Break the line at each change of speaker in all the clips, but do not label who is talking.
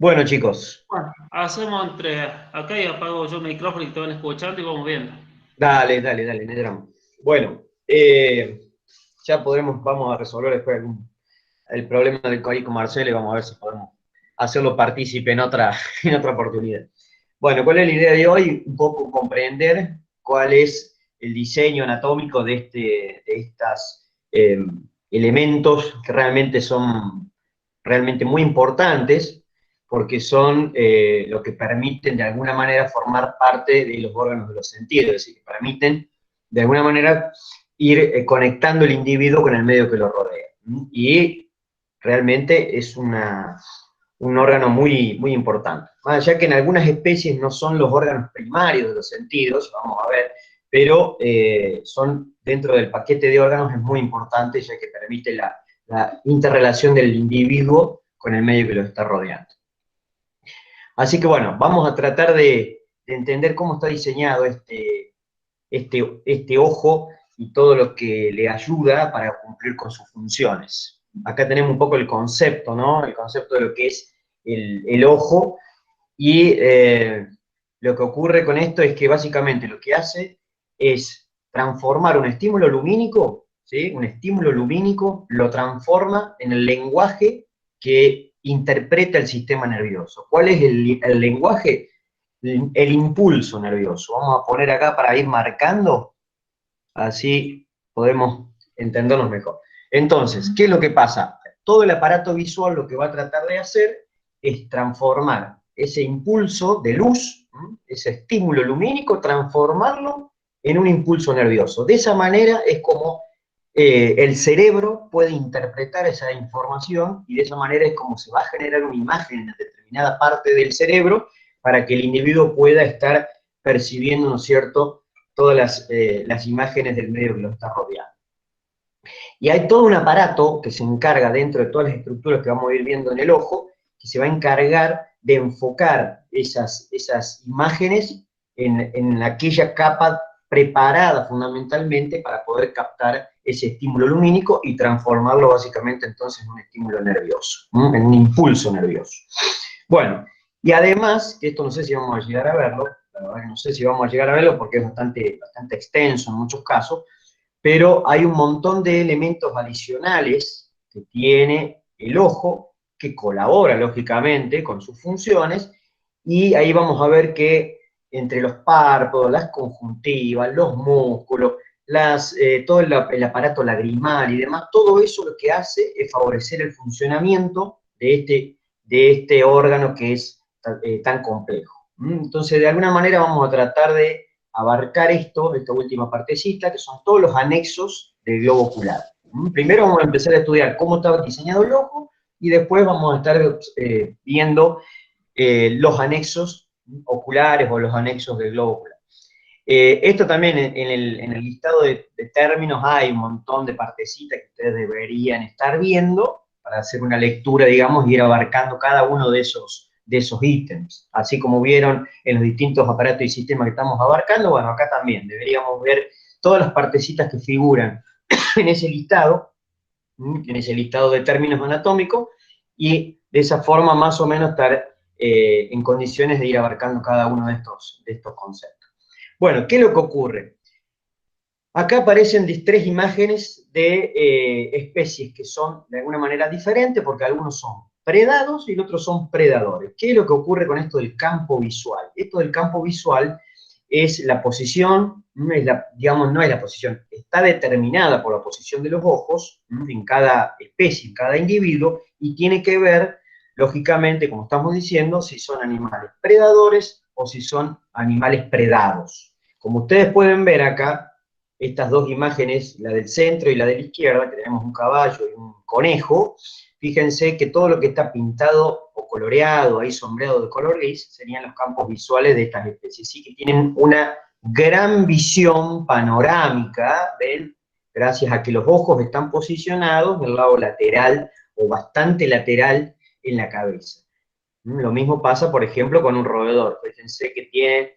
Bueno, chicos,
Bueno, hacemos entre acá y apago yo el micrófono y te van escuchando y vamos viendo.
dale, no hay drama. Bueno, ya vamos a resolver después el problema del código con Marcelo y vamos a ver si podemos hacerlo partícipe en otra, en otra oportunidad. Bueno, ¿cuál es la idea de hoy? Un poco comprender cuál es el diseño anatómico de estos elementos que realmente son realmente muy importantes porque son lo que permiten de alguna manera formar parte de los órganos de los sentidos, es decir, que permiten de alguna manera ir conectando el individuo con el medio que lo rodea. Y realmente es un órgano muy importante. Más allá que en algunas especies no son los órganos primarios de los sentidos, vamos a ver, pero son dentro del paquete de órganos es muy importante ya que permite la interrelación del individuo con el medio que lo está rodeando. Así que bueno, vamos a tratar de entender cómo está diseñado este ojo y todo lo que le ayuda para cumplir con sus funciones. Acá tenemos un poco el concepto, ¿no? El concepto de lo que es el ojo y lo que ocurre con esto es que básicamente lo que hace es transformar un estímulo lumínico, ¿sí? Un estímulo lumínico lo transforma en el lenguaje que interpreta el sistema nervioso. ¿Cuál es el lenguaje? El impulso nervioso. Vamos a poner acá para ir marcando, así podemos entendernos mejor. Entonces, ¿qué es lo que pasa? Todo el aparato visual lo que va a tratar de hacer es transformar ese impulso de luz, ese estímulo lumínico, transformarlo en un impulso nervioso. De esa manera es como el cerebro puede interpretar esa información y de esa manera es como se va a generar una imagen en determinada parte del cerebro para que el individuo pueda estar percibiendo, ¿no es cierto?, todas las imágenes del medio que lo está rodeando. Y hay todo un aparato que se encarga dentro de todas las estructuras que vamos a ir viendo en el ojo, que se va a encargar de enfocar esas imágenes en aquella capa preparada fundamentalmente para poder captar ese estímulo lumínico y transformarlo básicamente entonces en un estímulo nervioso, en un impulso nervioso. Bueno, y además, que esto no sé si vamos a llegar a verlo, la verdad que no sé si vamos a llegar a verlo porque es bastante extenso en muchos casos, pero hay un montón de elementos adicionales que tiene el ojo, que colabora lógicamente con sus funciones, y ahí vamos a ver que entre los párpados, las conjuntivas, los músculos, todo el aparato lagrimal y demás, todo eso lo que hace es favorecer el funcionamiento de este órgano que es tan complejo. Entonces, de alguna manera vamos a tratar de abarcar esta última partecita, que son todos los anexos del globo ocular. Primero vamos a empezar a estudiar cómo está diseñado el ojo y después vamos a estar viendo los anexos oculares o los anexos del globo ocular. Esto también en el listado de términos hay un montón de partecitas que ustedes deberían estar viendo para hacer una lectura, digamos, y ir abarcando cada uno de esos ítems. Así como vieron en los distintos aparatos y sistemas que estamos abarcando, bueno, acá también deberíamos ver todas las partecitas que figuran en ese listado de términos anatómicos, y de esa forma más o menos estar en condiciones de ir abarcando cada uno de estos conceptos. Bueno, ¿qué es lo que ocurre? Acá aparecen tres imágenes de especies que son de alguna manera diferentes, porque algunos son predados y otros son predadores. ¿Qué es lo que ocurre con esto del campo visual? Esto del campo visual es la posición, digamos, no es la posición, está determinada por la posición de los ojos en cada especie, en cada individuo, y tiene que ver, lógicamente, como estamos diciendo, si son animales predadores o si son animales predados. Como ustedes pueden ver acá, estas dos imágenes, la del centro y la de la izquierda, que tenemos un caballo y un conejo, fíjense que todo lo que está pintado o coloreado, ahí sombreado de color gris, serían los campos visuales de estas especies. Sí que tienen una gran visión panorámica, ¿ven? Gracias a que los ojos están posicionados del lado lateral o bastante lateral en la cabeza. Lo mismo pasa, por ejemplo, con un roedor. Fíjense que tiene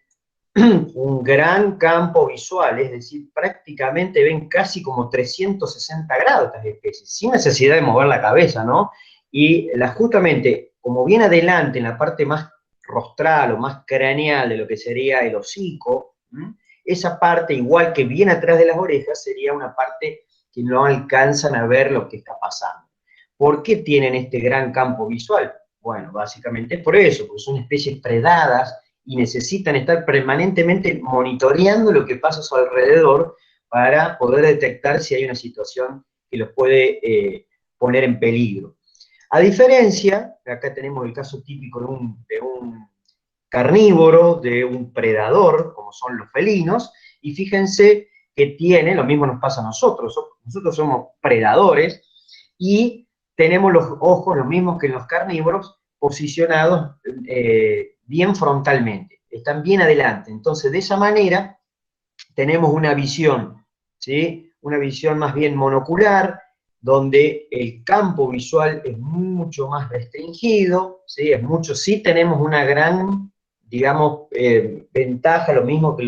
un gran campo visual, es decir, prácticamente ven casi como 360 grados estas especies, sin necesidad de mover la cabeza, ¿no? Y justamente como bien adelante, en la parte más rostral o más craneal de lo que sería el hocico, esa parte, igual que bien atrás de las orejas, sería una parte que no alcanzan a ver lo que está pasando. ¿Por qué tienen este gran campo visual? Bueno, básicamente es por eso, porque son especies predadas y necesitan estar permanentemente monitoreando lo que pasa a su alrededor para poder detectar si hay una situación que los puede poner en peligro. A diferencia, acá tenemos el caso típico de un carnívoro, de un predador, como son los felinos, y fíjense que tiene, lo mismo nos pasa a nosotros somos predadores, y tenemos los ojos, los mismos que en los carnívoros, posicionados bien frontalmente, están bien adelante. Entonces, de esa manera, tenemos una visión, ¿sí? Una visión más bien monocular, donde el campo visual es mucho más restringido, ¿sí? Sí tenemos una gran, digamos, ventaja, lo mismo que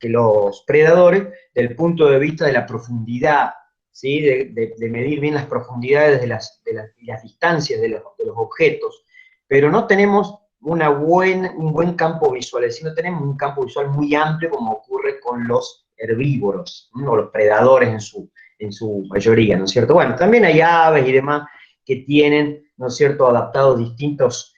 los predadores, del punto de vista de la profundidad, ¿sí? De medir bien las profundidades de las distancias de los objetos, pero no tenemos un buen campo visual, es decir, no tenemos un campo visual muy amplio como ocurre con los herbívoros, ¿no? O los predadores en su mayoría, ¿no es cierto? Bueno, también hay aves y demás que tienen, ¿no es cierto?, adaptados distintos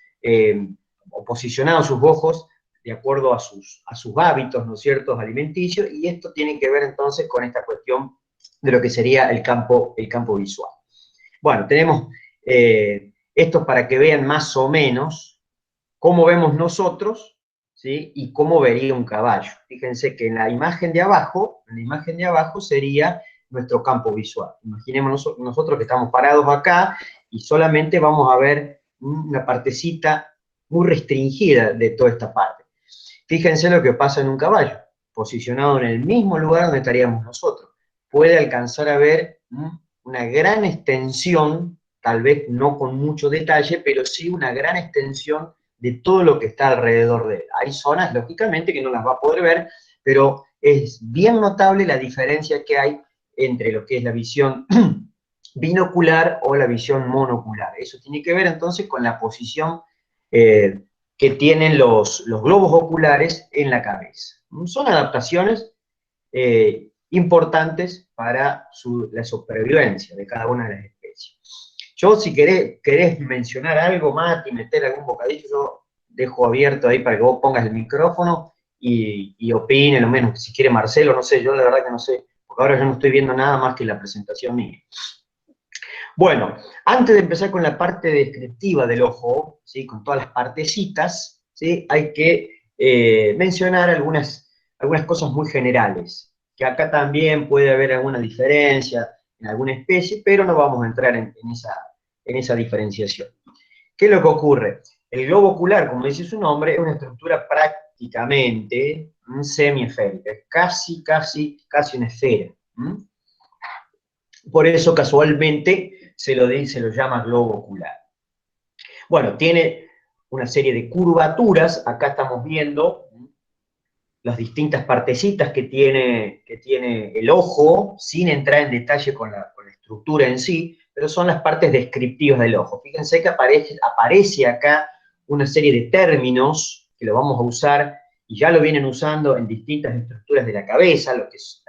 o posicionados sus ojos de acuerdo a sus hábitos, ¿no es cierto?, alimenticios, y esto tiene que ver entonces con esta cuestión de lo que sería el campo visual. Bueno, tenemos esto para que vean más o menos cómo vemos nosotros, ¿sí? Y cómo vería un caballo. Fíjense que en la imagen de abajo sería nuestro campo visual. Imaginemos nosotros que estamos parados acá y solamente vamos a ver una partecita muy restringida de toda esta parte. Fíjense lo que pasa en un caballo, posicionado en el mismo lugar donde estaríamos nosotros. Puede alcanzar a ver una gran extensión, tal vez no con mucho detalle, pero sí una gran extensión de todo lo que está alrededor de él. Hay zonas, lógicamente, que no las va a poder ver, pero es bien notable la diferencia que hay entre lo que es la visión binocular o la visión monocular. Eso tiene que ver entonces con la posición que tienen los globos oculares en la cabeza. Son adaptaciones importantes para la supervivencia de cada una de las especies. Yo, si querés mencionar algo más y meter algún bocadillo, yo dejo abierto ahí para que vos pongas el micrófono y opine, lo menos, si quiere Marcelo, no sé, yo la verdad que no sé, porque ahora yo no estoy viendo nada más que la presentación mía. Bueno, antes de empezar con la parte descriptiva del ojo, ¿sí?, con todas las partecitas, ¿sí?, hay que mencionar algunas cosas muy generales, que acá también puede haber alguna diferencia en alguna especie, pero no vamos a entrar en esa diferenciación. ¿Qué es lo que ocurre? El globo ocular, como dice su nombre, es una estructura prácticamente semiesférica, es casi una esfera. Por eso, casualmente, se lo llama globo ocular. Bueno, tiene una serie de curvaturas, acá estamos viendo las distintas partecitas que tiene el ojo, sin entrar en detalle con la estructura en sí, pero son las partes descriptivas del ojo. Fíjense que aparece acá una serie de términos que lo vamos a usar, y ya lo vienen usando en distintas estructuras de la cabeza, lo que es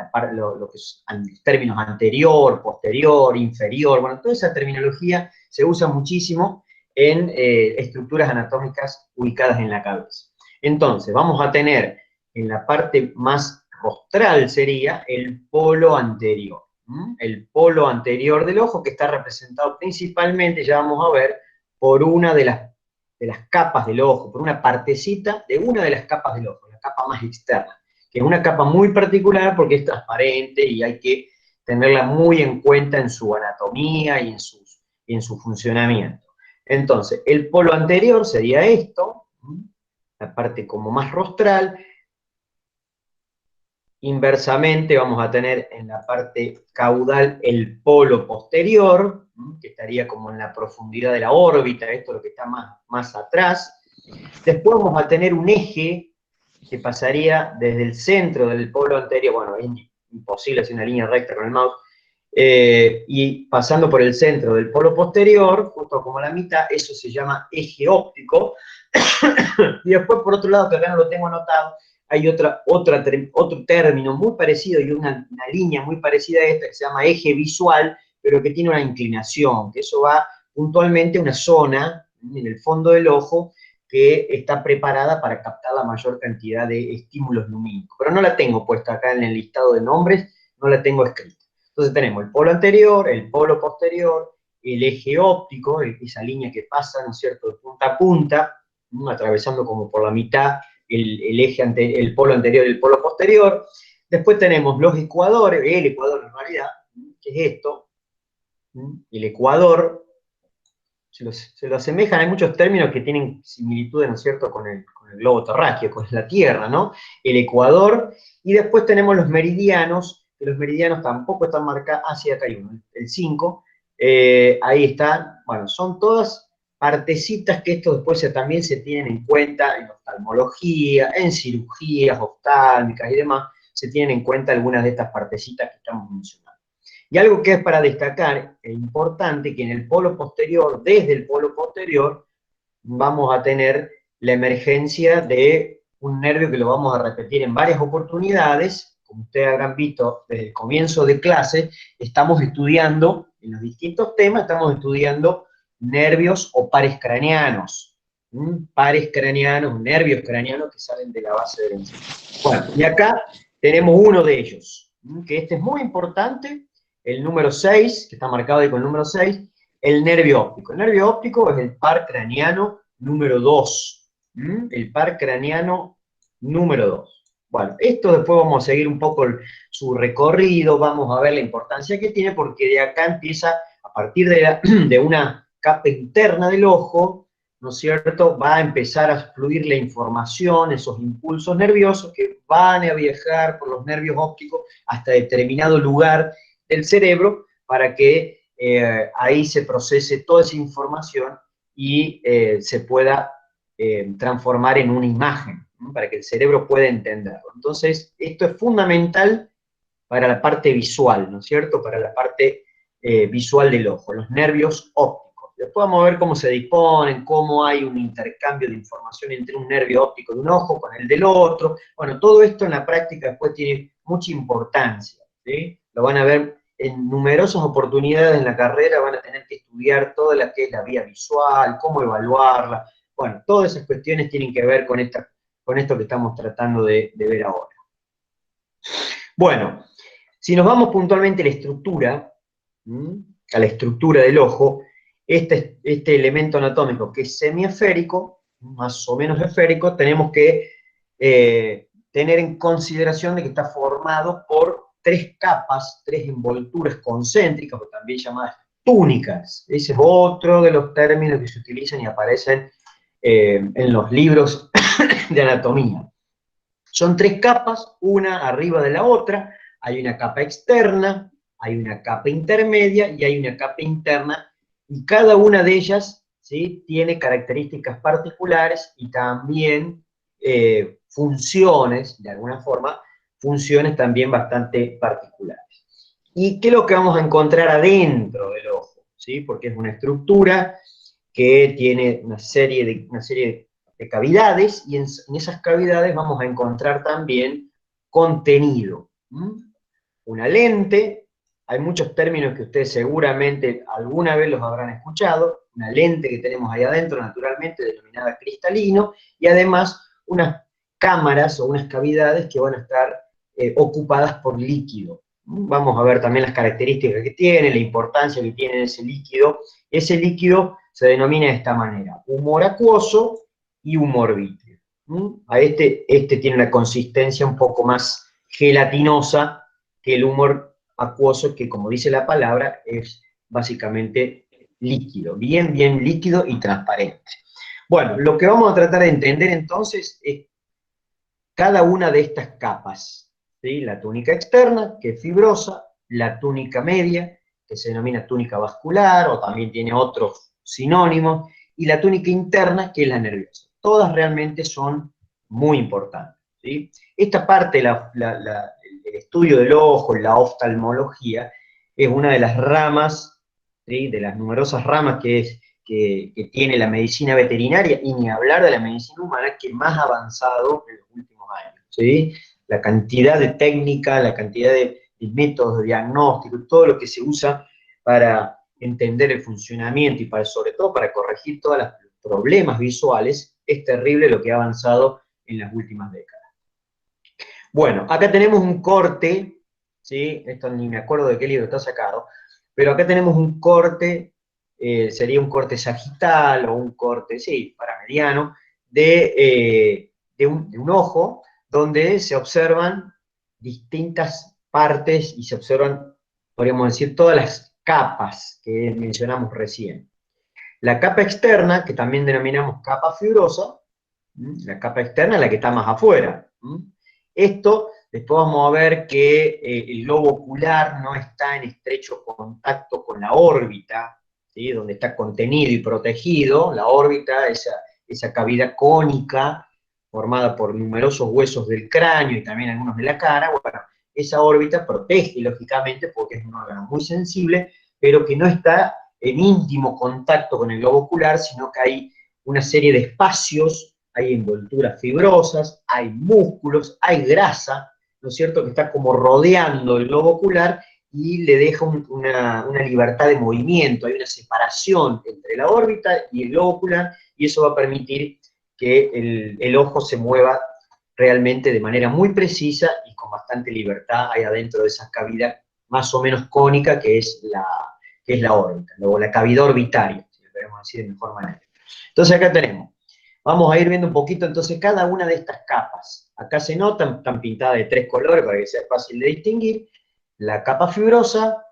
términos anterior, posterior, inferior, bueno, toda esa terminología se usa muchísimo en estructuras anatómicas ubicadas en la cabeza. Entonces, vamos a tener en la parte más rostral sería el polo anterior. El polo anterior del ojo, que está representado principalmente, ya vamos a ver, por una de las capas del ojo, por una partecita de una de las capas del ojo, la capa más externa, que es una capa muy particular porque es transparente y hay que tenerla muy en cuenta en su anatomía y en su funcionamiento. Entonces, el polo anterior sería esto, la parte como más rostral. Inversamente vamos a tener en la parte caudal el polo posterior, que estaría como en la profundidad de la órbita, esto es lo que está más atrás. Después vamos a tener un eje que pasaría desde el centro del polo anterior, bueno, es imposible hacer una línea recta con el mouse, y pasando por el centro del polo posterior, justo como a la mitad, eso se llama eje óptico. Y después, por otro lado, que acá no lo tengo anotado, hay otro término muy parecido y una línea muy parecida a esta que se llama eje visual, pero que tiene una inclinación, que eso va puntualmente a una zona en el fondo del ojo que está preparada para captar la mayor cantidad de estímulos lumínicos. Pero no la tengo puesta acá en el listado de nombres, no la tengo escrita. Entonces tenemos el polo anterior, el polo posterior, el eje óptico, esa línea que pasa, ¿no es cierto?, de punta a punta, atravesando como por la mitad el polo anterior y el polo posterior. Después tenemos los ecuadores, el ecuador en realidad, que es esto, el ecuador, se lo asemejan, hay muchos términos que tienen similitudes, ¿no es cierto?, con el globo terráqueo, con la Tierra, ¿no? El ecuador, y después tenemos los meridianos, que los meridianos tampoco están marcados, sí, acá hay uno, el 5, ahí está, bueno, son todas partecitas que esto después también se tienen en cuenta en oftalmología, en cirugías oftálmicas y demás, se tienen en cuenta algunas de estas partecitas que estamos mencionando. Y algo que es para destacar, es importante, que en el polo posterior, desde el polo posterior, vamos a tener la emergencia de un nervio que lo vamos a repetir en varias oportunidades. Como ustedes habrán visto desde el comienzo de clase, estamos estudiando, en los distintos temas, estamos estudiando nervios o pares craneanos. Pares craneanos, nervios craneanos que salen de la base del encéfalo. Bueno, y acá tenemos uno de ellos, que este es muy importante, el número 6, que está marcado ahí con el número 6, el nervio óptico. El nervio óptico es el par craneano número 2. El par craneano número 2. Bueno, esto después vamos a seguir un poco su recorrido, vamos a ver la importancia que tiene, porque de acá empieza, a partir de una capa interna del ojo, ¿no es cierto?, va a empezar a fluir la información, esos impulsos nerviosos que van a viajar por los nervios ópticos hasta determinado lugar del cerebro para que ahí se procese toda esa información y se pueda transformar en una imagen, ¿no?, para que el cerebro pueda entenderlo. Entonces, esto es fundamental para la parte visual, ¿no es cierto?, para la parte visual del ojo, los nervios ópticos. Después vamos a ver cómo se disponen, cómo hay un intercambio de información entre un nervio óptico de un ojo con el del otro. Bueno, todo esto en la práctica después tiene mucha importancia, ¿sí? Lo van a ver en numerosas oportunidades en la carrera, van a tener que estudiar toda la que es la vía visual, cómo evaluarla. Bueno, todas esas cuestiones tienen que ver con esto que estamos tratando de ver ahora. Bueno, si nos vamos puntualmente a la estructura del ojo, este elemento anatómico que es semiesférico, más o menos esférico, tenemos que tener en consideración de que está formado por 3 capas, 3 envolturas concéntricas, o también llamadas túnicas. Ese es otro de los términos que se utilizan y aparecen en los libros de anatomía. Son 3 capas, una arriba de la otra, hay una capa externa, hay una capa intermedia y hay una capa interna, y cada una de ellas, ¿sí?, tiene características particulares y también funciones, de alguna forma, funciones también bastante particulares. ¿Y qué es lo que vamos a encontrar adentro del ojo? ¿Sí? Porque es una estructura que tiene una serie de cavidades, y en esas cavidades vamos a encontrar también contenido. Una lente, hay muchos términos que ustedes seguramente alguna vez los habrán escuchado, una lente que tenemos ahí adentro, naturalmente, denominada cristalino, y además unas cámaras o unas cavidades que van a estar ocupadas por líquido. Vamos a ver también las características que tiene, la importancia que tiene ese líquido. Ese líquido se denomina de esta manera: humor acuoso y humor vítreo. Este tiene una consistencia un poco más gelatinosa que el humor acuoso, que, como dice la palabra, es básicamente líquido, bien líquido y transparente. Bueno, lo que vamos a tratar de entender entonces es cada una de estas capas, ¿sí? La túnica externa, que es fibrosa, la túnica media, que se denomina túnica vascular, o también tiene otros sinónimos, y la túnica interna, que es la nerviosa. Todas realmente son muy importantes, ¿sí? Esta parte, el estudio del ojo, la oftalmología, es una de las ramas, ¿sí? De las numerosas ramas que tiene la medicina veterinaria, y ni hablar de la medicina humana, que más ha avanzado en los últimos años, ¿sí? La cantidad de técnicas, la cantidad de métodos de diagnóstico, todo lo que se usa para entender el funcionamiento y sobre todo para corregir todos los problemas visuales, es terrible lo que ha avanzado en las últimas décadas. Bueno, acá tenemos un corte, ¿sí? Esto ni me acuerdo de qué libro está sacado, pero acá tenemos un corte, sería un corte sagital o un corte, sí, paramediano, de un ojo, donde se observan distintas partes y se observan, podríamos decir, todas las capas que mencionamos recién. La capa externa, que también denominamos capa fibrosa, la capa externa es la que está más afuera. Esto, después vamos a ver que el globo ocular no está en estrecho contacto con la órbita, ¿sí? Donde está contenido y protegido. La órbita, esa cavidad cónica formada por numerosos huesos del cráneo y también algunos de la cara, bueno, esa órbita protege, lógicamente, porque es un órgano muy sensible, pero que no está en íntimo contacto con el globo ocular, sino que hay una serie de espacios, hay envolturas fibrosas, hay músculos, hay grasa, ¿no es cierto?, que está como rodeando el globo ocular y le deja una libertad de movimiento, hay una separación entre la órbita y el globo ocular, y eso va a permitir que el ojo se mueva realmente de manera muy precisa y con bastante libertad ahí adentro de esa cavidad más o menos cónica que es la órbita, luego la cavidad orbitaria, si lo queremos decir de mejor manera. Entonces acá tenemos, vamos a ir viendo un poquito entonces cada una de estas capas. Acá se notan, están pintadas de 3 colores para que sea fácil de distinguir. La capa fibrosa,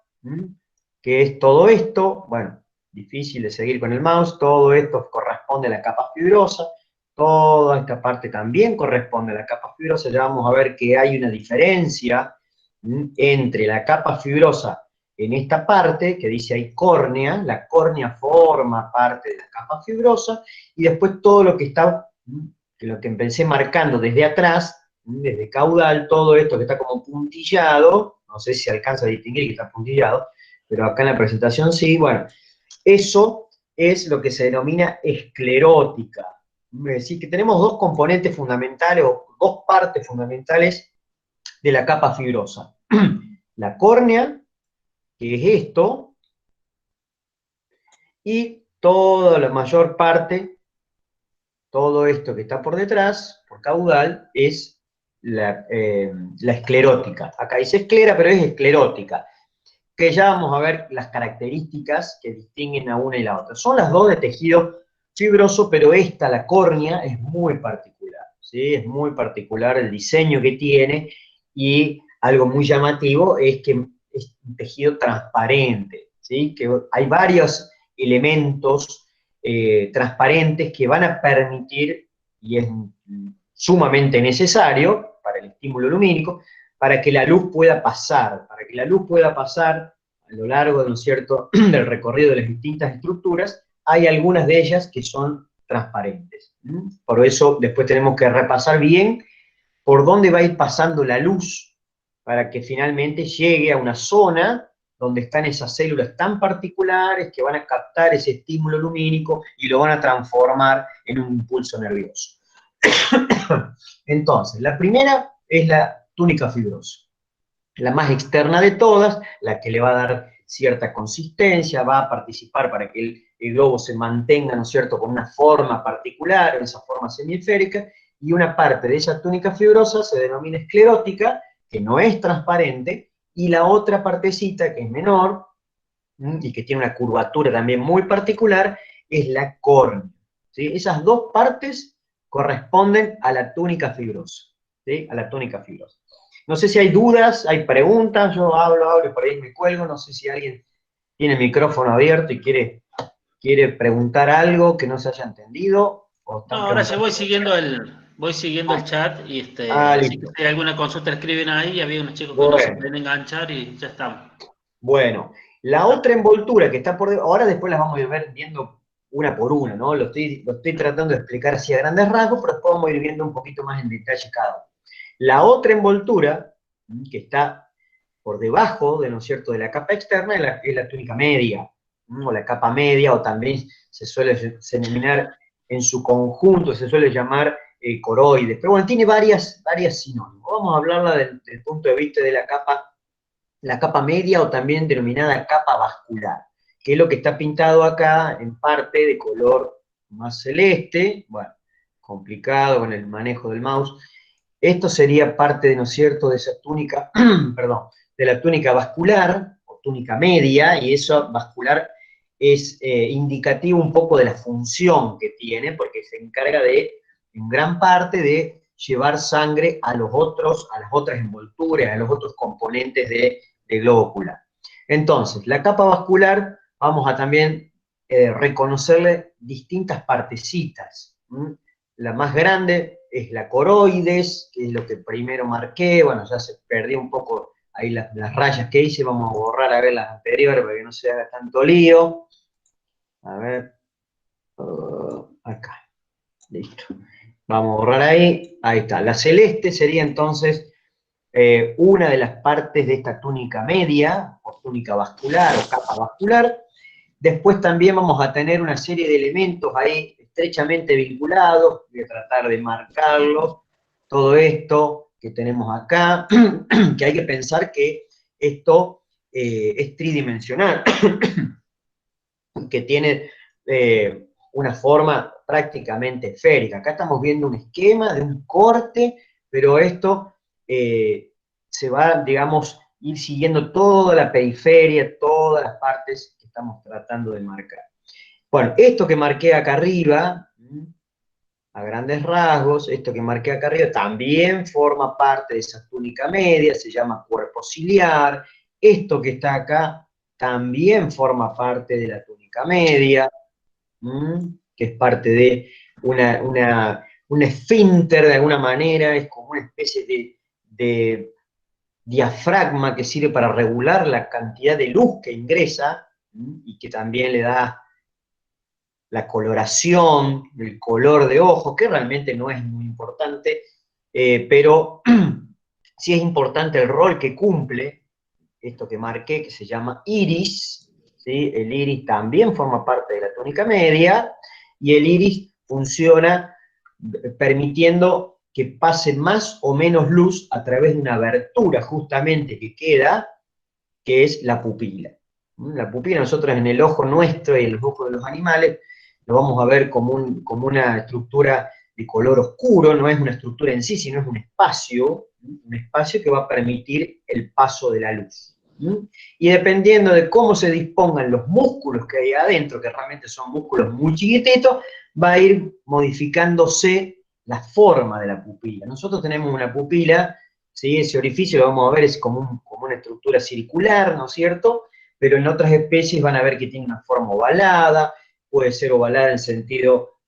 que es todo esto, bueno, difícil de seguir con el mouse, todo esto corresponde a la capa fibrosa, toda esta parte también corresponde a la capa fibrosa. Ya vamos a ver que hay una diferencia entre la capa fibrosa en esta parte, que dice ahí córnea, la córnea forma parte de la capa fibrosa, y después todo lo que está, que lo que empecé marcando desde atrás, desde caudal, todo esto que está como puntillado, no sé si se alcanza a distinguir que está puntillado, pero acá en la presentación sí, bueno, eso es lo que se denomina esclerótica. Es decir, que tenemos dos componentes fundamentales, o dos partes fundamentales de la capa fibrosa. La córnea, que es esto, y toda la mayor parte, todo esto que está por detrás, por caudal, es la esclerótica. Acá dice esclera, pero es esclerótica, que ya vamos a ver las características que distinguen a una y la otra. Son las dos de tejido fibroso, pero esta, la córnea, es muy particular, ¿sí? Es muy particular el diseño que tiene, y algo muy llamativo es que es un tejido transparente, ¿sí? Que hay varios elementos transparentes que van a permitir, y es sumamente necesario para el estímulo lumínico, para que la luz pueda pasar, a lo largo, ¿no es cierto?, del recorrido de las distintas estructuras. Hay algunas de ellas que son transparentes. Por eso después tenemos que repasar bien por dónde va a ir pasando la luz para que finalmente llegue a una zona donde están esas células tan particulares que van a captar ese estímulo lumínico y lo van a transformar en un impulso nervioso. Entonces, la primera es la túnica fibrosa, la más externa de todas, la que le va a dar cierta consistencia, va a participar para que el globo se mantenga, ¿no es cierto?, con una forma particular, en esa forma semiesférica, y una parte de esa túnica fibrosa se denomina esclerótica, que no es transparente, y la otra partecita, que es menor, y que tiene una curvatura también muy particular, es la córnea, ¿sí? Esas dos partes corresponden a la túnica fibrosa, ¿sí? A la túnica fibrosa. No sé si hay dudas, hay preguntas, yo hablo y por ahí me cuelgo, no sé si alguien tiene el micrófono abierto y quiere preguntar algo que no se haya entendido, o
No,
están
ahora sí
preguntando.
voy siguiendo el chat y así que
Listo.
si hay alguna consulta escriben ahí, y había unos chicos que no se
Bueno,
pueden enganchar y ya estamos.
bueno. La otra envoltura que está por ahora, después las vamos a ir viendo una por una, ¿no? Lo estoy tratando de explicar así a grandes rasgos, pero después vamos a ir viendo un poquito más en detalle cada uno. La otra envoltura, que está por debajo de, ¿no es cierto?, de la capa externa es la túnica media, o la capa media, o también se suele denominar en su conjunto, se suele llamar coroides. Pero bueno, tiene varias sinónimos. Vamos a hablarla del punto de vista de la capa media, o también denominada capa vascular, que es lo que está pintado acá en parte de color más celeste, bueno, complicado con el manejo del mouse. Esto sería parte, ¿no es cierto?, de esa túnica, perdón, de la túnica vascular, o túnica media, y eso vascular es indicativo un poco de la función que tiene, porque se encarga de, en gran parte, de llevar sangre a las otras envolturas, a los otros componentes del globo ocular. Entonces, la capa vascular, vamos a también reconocerle distintas partecitas. La más grande es la coroides, que es lo que primero marqué. Bueno, ya se perdió un poco ahí las rayas que hice. Vamos a borrar a ver las anteriores para que no se haga tanto lío. A ver, acá, listo. Vamos a borrar ahí está. La celeste sería entonces una de las partes de esta túnica media, o túnica vascular, o capa vascular. Después también vamos a tener una serie de elementos ahí estrechamente vinculados, voy a tratar de marcarlos, todo esto que tenemos acá, que hay que pensar que esto es tridimensional, que tiene una forma prácticamente esférica. Acá estamos viendo un esquema de un corte, pero esto se va, digamos, ir siguiendo toda la periferia, todas las partes que estamos tratando de marcar. Bueno, esto que marqué acá arriba, a grandes rasgos, esto que marqué acá arriba también forma parte de esa túnica media, se llama cuerpo ciliar. Esto que está acá también forma parte de la túnica media, que es parte de un esfínter de alguna manera, es como una especie de diafragma que sirve para regular la cantidad de luz que ingresa, y que también le da la coloración, el color de ojos, que realmente no es muy importante, pero sí es importante el rol que cumple, esto que marqué, que se llama iris, ¿sí? El iris también forma parte de la túnica media, y el iris funciona permitiendo que pase más o menos luz a través de una abertura justamente que queda, que es la pupila. La pupila, nosotros en el ojo nuestro y en los ojos de los animales, lo vamos a ver como una estructura de color oscuro, no es una estructura en sí, sino es un espacio que va a permitir el paso de la luz. Y dependiendo de cómo se dispongan los músculos que hay adentro, que realmente son músculos muy chiquititos, va a ir modificándose la forma de la pupila. Nosotros tenemos una pupila, ¿sí? Ese orificio lo vamos a ver, es como una estructura circular, ¿no es cierto? Pero en otras especies van a ver que tiene una forma ovalada, puede ser ovalada en sentido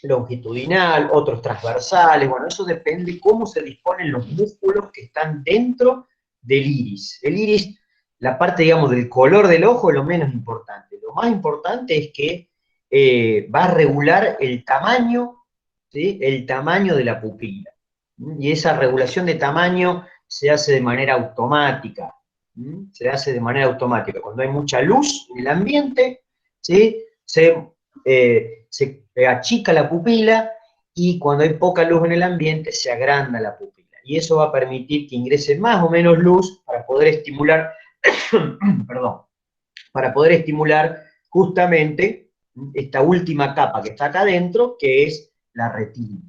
longitudinal, otros transversales. Bueno, eso depende cómo se disponen los músculos que están dentro del iris. El iris, la parte, digamos, del color del ojo es lo menos importante. Lo más importante es que va a regular el tamaño, ¿sí? El tamaño de la pupila. Y esa regulación de tamaño se hace de manera automática. Se hace de manera automática. Cuando hay mucha luz en el ambiente, ¿sí? Se achica la pupila, y cuando hay poca luz en el ambiente se agranda la pupila. Y eso va a permitir que ingrese más o menos luz para poder estimular, perdón, para poder estimular justamente esta última capa que está acá adentro, que es la retina.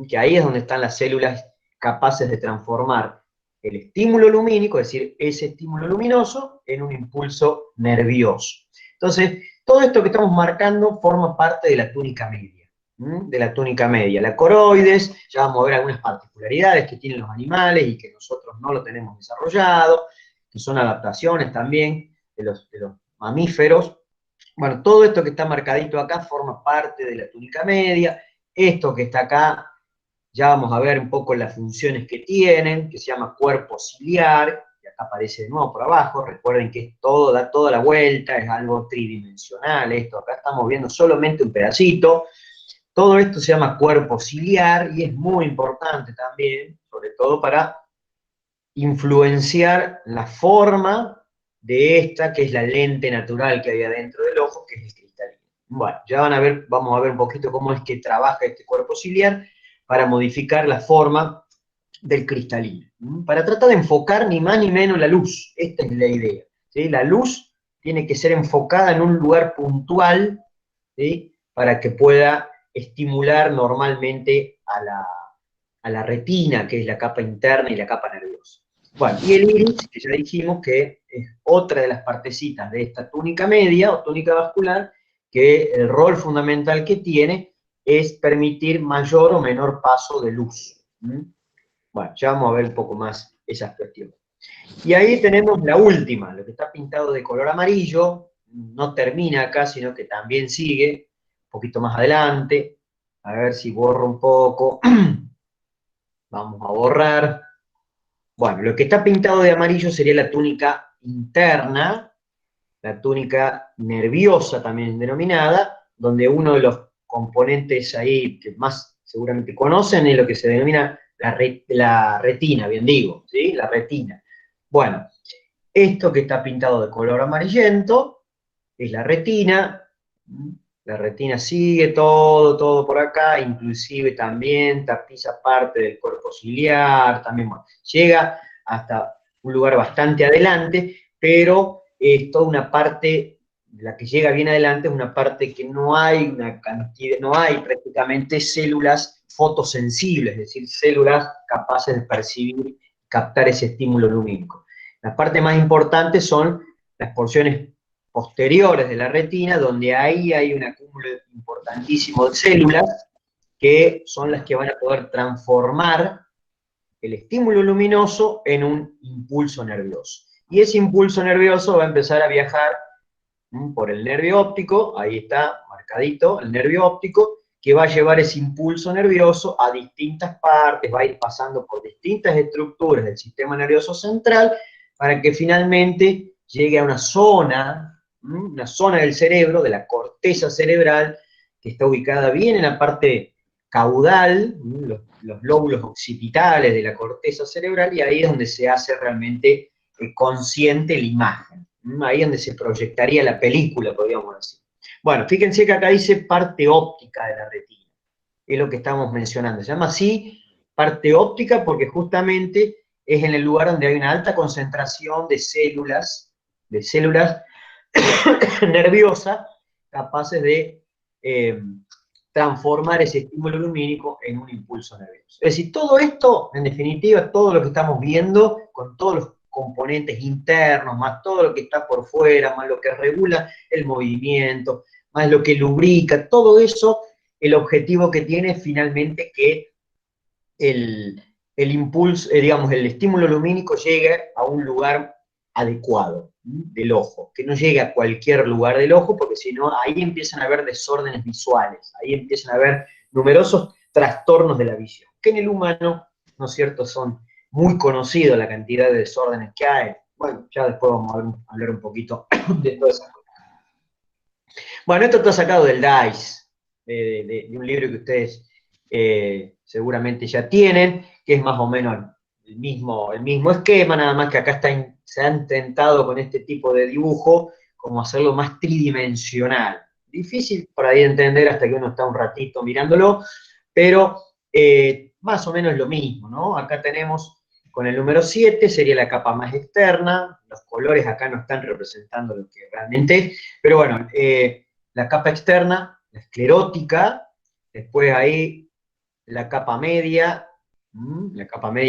Que ahí es donde están las células capaces de transformar el estímulo lumínico, es decir, ese estímulo luminoso, en un impulso nervioso. Entonces, todo esto que estamos marcando forma parte de la túnica media. De la túnica media. La coroides, ya vamos a ver algunas particularidades que tienen los animales y que nosotros no lo tenemos desarrollado, que son adaptaciones también de los mamíferos. Bueno, todo esto que está marcadito acá forma parte de la túnica media. Esto que está acá, ya vamos a ver un poco las funciones que tienen, que se llama cuerpo ciliar, que acá aparece de nuevo por abajo. Recuerden que todo da toda la vuelta, es algo tridimensional esto. Acá estamos viendo solamente un pedacito. Todo esto se llama cuerpo ciliar y es muy importante también, sobre todo para influenciar la forma de esta, que es la lente natural que hay adentro del ojo, que es el cristalino. Bueno, ya vamos a ver un poquito cómo es que trabaja este cuerpo ciliar para modificar la forma del cristalino, para tratar de enfocar ni más ni menos la luz. Esta es la idea, ¿sí? La luz tiene que ser enfocada en un lugar puntual, ¿sí? Para que pueda estimular normalmente a la retina, que es la capa interna y la capa nerviosa. Bueno, y el iris, que ya dijimos que es otra de las partecitas de esta túnica media o túnica vascular, que el rol fundamental que tiene es permitir mayor o menor paso de luz. Bueno, ya vamos a ver un poco más esas cuestiones. Y ahí tenemos la última, lo que está pintado de color amarillo, no termina acá, sino que también sigue, un poquito más adelante. A ver si borro un poco. Vamos a borrar. Bueno, lo que está pintado de amarillo sería la túnica interna, la túnica nerviosa también denominada, donde uno de los componentes ahí que más seguramente conocen es lo que se denomina la retina, bien digo, ¿sí? La retina. Bueno, esto que está pintado de color amarillento es la retina. La retina sigue todo por acá, inclusive también tapiza parte del cuerpo ciliar, también, bueno, llega hasta un lugar bastante adelante, pero es toda una parte, la que llega bien adelante es una parte que no hay una cantidad, no hay prácticamente células fotosensibles, es decir, células capaces de percibir, captar ese estímulo lumínico. La parte más importante son las porciones posteriores de la retina, donde ahí hay un acúmulo importantísimo de células que son las que van a poder transformar el estímulo luminoso en un impulso nervioso. Y ese impulso nervioso va a empezar a viajar por el nervio óptico, ahí está marcadito el nervio óptico, que va a llevar ese impulso nervioso a distintas partes, va a ir pasando por distintas estructuras del sistema nervioso central, para que finalmente llegue a una zona del cerebro, de la corteza cerebral, que está ubicada bien en la parte caudal, los lóbulos occipitales de la corteza cerebral, y ahí es donde se hace realmente consciente la imagen. Ahí es donde se proyectaría la película, podríamos decir. Bueno, fíjense que acá dice parte óptica de la retina, es lo que estamos mencionando. Se llama así parte óptica porque justamente es en el lugar donde hay una alta concentración de células nerviosas capaces de transformar ese estímulo lumínico en un impulso nervioso. Es decir, todo esto, en definitiva, todo lo que estamos viendo, con todos los componentes internos, más todo lo que está por fuera, más lo que regula el movimiento, más lo que lubrica, todo eso, el objetivo que tiene es finalmente que el impulso, digamos, el estímulo lumínico llegue a un lugar adecuado del ojo, que no llegue a cualquier lugar del ojo, porque si no, ahí empiezan a haber desórdenes visuales, ahí empiezan a haber numerosos trastornos de la visión, que en el humano, ¿no es cierto?, son muy conocidos la cantidad de desórdenes que hay. Bueno, ya después vamos a hablar un poquito de todo eso. Bueno, esto está sacado del DICE, de un libro que ustedes seguramente ya tienen, que es más o menos el mismo esquema, nada más que acá se ha intentado con este tipo de dibujo como hacerlo más tridimensional. Difícil por ahí de entender hasta que uno está un ratito mirándolo, pero más o menos lo mismo, ¿no? Acá tenemos con el número 7, sería la capa más externa, los colores acá no están representando lo que realmente es, pero bueno, la capa externa, la esclerótica, después ahí la capa media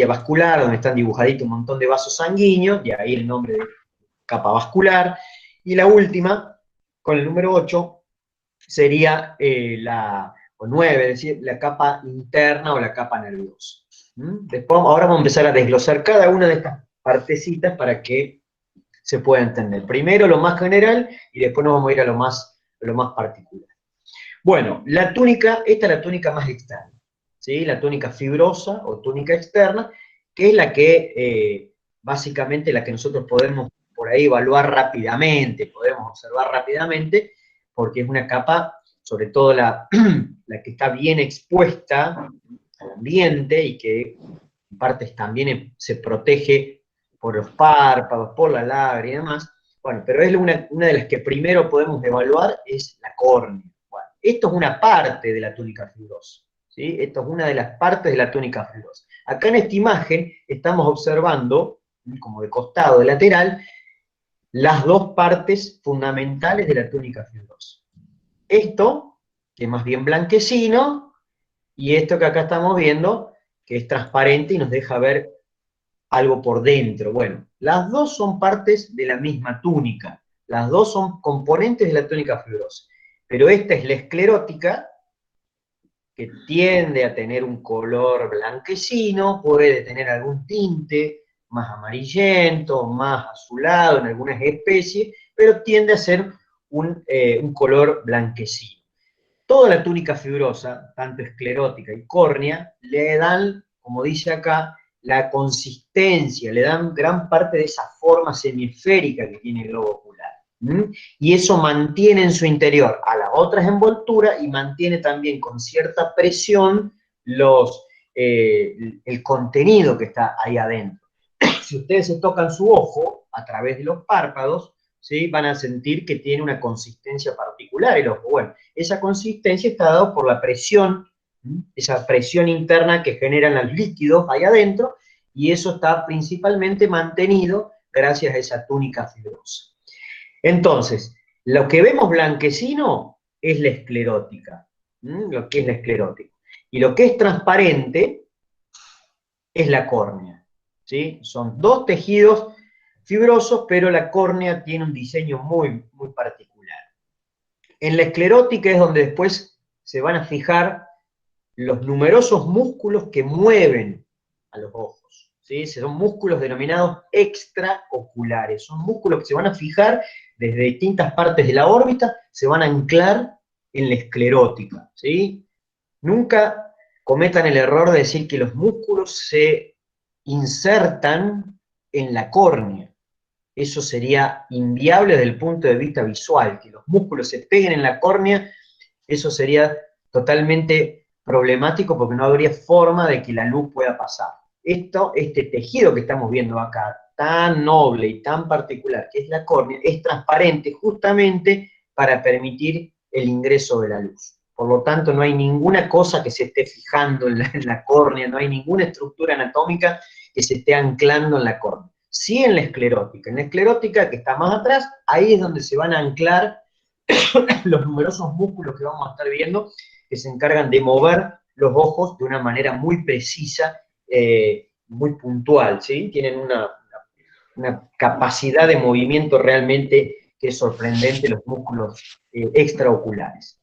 vascular, donde están dibujaditos un montón de vasos sanguíneos, y ahí el nombre de capa vascular, y la última, con el número 8, sería o 9, es decir, la capa interna o la capa nerviosa. Después, ahora vamos a empezar a desglosar cada una de estas partecitas para que se pueda entender. Primero lo más general y después nos vamos a ir a lo más particular. Bueno, la túnica, esta es la túnica más externa, ¿sí? La túnica fibrosa o túnica externa, que es la que, básicamente, la que nosotros podemos por ahí evaluar rápidamente, podemos observar rápidamente, porque es una capa, sobre todo la que está bien expuesta al ambiente y que en partes también se protege por los párpados, por la lágrima y demás. Bueno, pero es una de las que primero podemos evaluar es la córnea. Bueno, esto es una parte de la túnica fibrosa, ¿sí? Esto es una de las partes de la túnica fibrosa. Acá en esta imagen estamos observando, como de costado, de lateral, las dos partes fundamentales de la túnica fibrosa. Esto, que es más bien blanquecino, y esto que acá estamos viendo, que es transparente y nos deja ver algo por dentro. Bueno, las dos son partes de la misma túnica, las dos son componentes de la túnica fibrosa, pero esta es la esclerótica, que tiende a tener un color blanquecino, puede tener algún tinte más amarillento, más azulado en algunas especies, pero tiende a ser un color blanquecino. Toda la túnica fibrosa, tanto esclerótica y córnea, le dan, como dice acá, la consistencia, le dan gran parte de esa forma semiesférica que tiene el globo ocular. Y eso mantiene en su interior a las otras envolturas y mantiene también con cierta presión el contenido que está ahí adentro. Si ustedes se tocan su ojo a través de los párpados, ¿sí? Van a sentir que tiene una consistencia particular el ojo. Bueno, esa consistencia está dada por la presión, esa presión interna que generan los líquidos ahí adentro, y eso está principalmente mantenido gracias a esa túnica fibrosa. Entonces, lo que vemos blanquecino es la esclerótica, lo que es la esclerótica. Y lo que es transparente es la córnea, ¿sí? Son dos tejidos fibrosos, pero la córnea tiene un diseño muy, muy particular. En la esclerótica es donde después se van a fijar los numerosos músculos que mueven a los ojos, ¿sí? Son músculos denominados extraoculares, son músculos que se van a fijar desde distintas partes de la órbita, se van a anclar en la esclerótica, ¿sí? Nunca cometan el error de decir que los músculos se insertan en la córnea. Eso sería inviable desde el punto de vista visual, que los músculos se peguen en la córnea, eso sería totalmente problemático porque no habría forma de que la luz pueda pasar. Este tejido que estamos viendo acá, tan noble y tan particular, que es la córnea, es transparente justamente para permitir el ingreso de la luz. Por lo tanto, no hay ninguna cosa que se esté fijando en la córnea, no hay ninguna estructura anatómica que se esté anclando en la córnea. Sí en la esclerótica. En la esclerótica, que está más atrás, ahí es donde se van a anclar los numerosos músculos que vamos a estar viendo, que se encargan de mover los ojos de una manera muy precisa, muy puntual, ¿sí? Tienen una capacidad de movimiento realmente que es sorprendente, los músculos extraoculares.